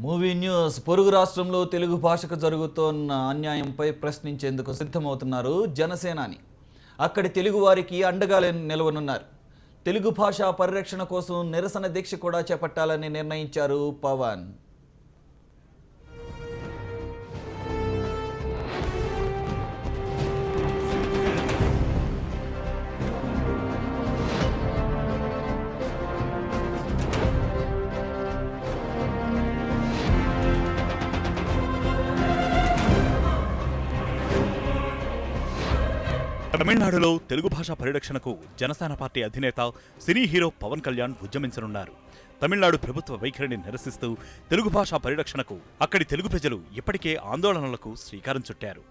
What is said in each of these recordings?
Movie news. పొరుగు రాష్ట్రంలో తెలుగు భాషకు జరుగుతున్న అన్యాయంపై ప్రశ్నించేందుకు సిద్ధమవుతున్నారు జనసేనాని. అక్కడి తెలుగు వారికి అండగా నిలవనున్నారు. తెలుగు భాష పరిరక్షణ కోసం నిరసన దీక్ష కూడా చేపట్టాలని నిర్ణయించారు పవన్. తమిళనాడులో తెలుగు భాషా పరిరక్షణకు జనసేన పార్టీ అధినేత సినీ హీరో పవన్ కళ్యాణ్ ఉద్యమించనున్నారు. తమిళనాడు ప్రభుత్వ వైఖరిని నిరసిస్తూ తెలుగు భాషా పరిరక్షణకు అక్కడి తెలుగు ప్రజలు ఇప్పటికే ఆందోళనలకు శ్రీకారం చుట్టారు.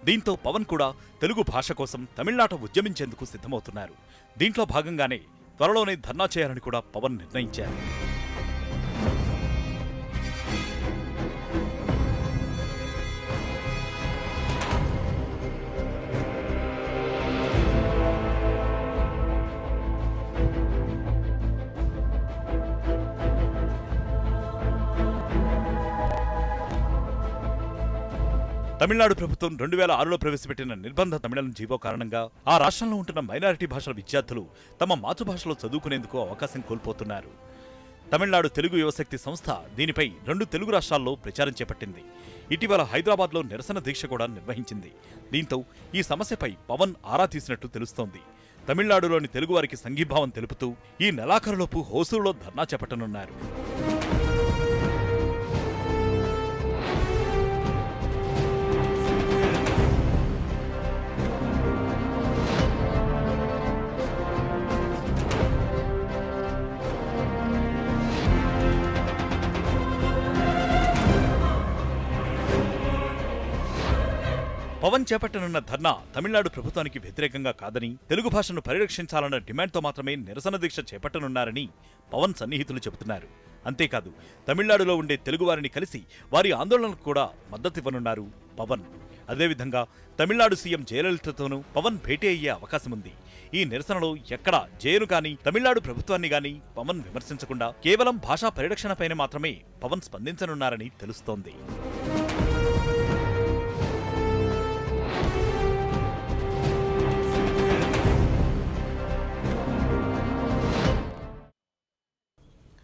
దీంతో పవన్ కూడా తెలుగు భాష కోసం తమిళనాట ఉద్యమించేందుకు సిద్ధమవుతున్నారు. దీంట్లో భాగంగానే త్వరలోనే ధర్నా చేయాలని కూడా పవన్ నిర్ణయించారు. తమిళనాడు ప్రభుత్వం 2006లో ప్రవేశపెట్టిన నిర్బంధ తమిళం జీవో కారణంగా ఆ రాష్ట్రంలో ఉంటున్న మైనారిటీ భాషల విద్యార్థులు తమ మాతృభాషలో చదువుకునేందుకు అవకాశం కోల్పోతున్నారు. తమిళనాడు తెలుగు యువశక్తి సంస్థ దీనిపై 2 తెలుగు రాష్ట్రాల్లో ప్రచారం చేపట్టింది. ఇటీవల హైదరాబాద్లో నిరసన దీక్ష కూడా నిర్వహించింది. దీంతో ఈ సమస్యపై పవన్ ఆరా తీసినట్టు తెలుస్తోంది. తమిళనాడులోని తెలుగువారికి సంఘీభావం తెలుపుతూ ఈ నెలాఖరులోపు హోసూరులో ధర్నా చేపట్టనున్నారు. పవన్ చేపట్టనున్న ధర్నా తమిళనాడు ప్రభుత్వానికి వ్యతిరేకంగా కాదని, తెలుగు భాషను పరిరక్షించాలన్న డిమాండ్తో మాత్రమే నిరసన దీక్ష చేపట్టనున్నారని పవన్ సన్నిహితులు చెబుతున్నారు. అంతేకాదు, తమిళనాడులో ఉండే తెలుగువారిని కలిసి వారి ఆందోళనకు కూడా మద్దతివ్వనున్నారు పవన్. అదేవిధంగా తమిళనాడు సీఎం జయలలితతోనూ పవన్ భేటీ అయ్యే అవకాశముంది. ఈ నిరసనలో ఎక్కడా జయను గాని తమిళనాడు ప్రభుత్వాన్ని గాని పవన్ విమర్శించకుండా కేవలం భాషా పరిరక్షణపైన మాత్రమే పవన్ స్పందించనున్నారని తెలుస్తోంది.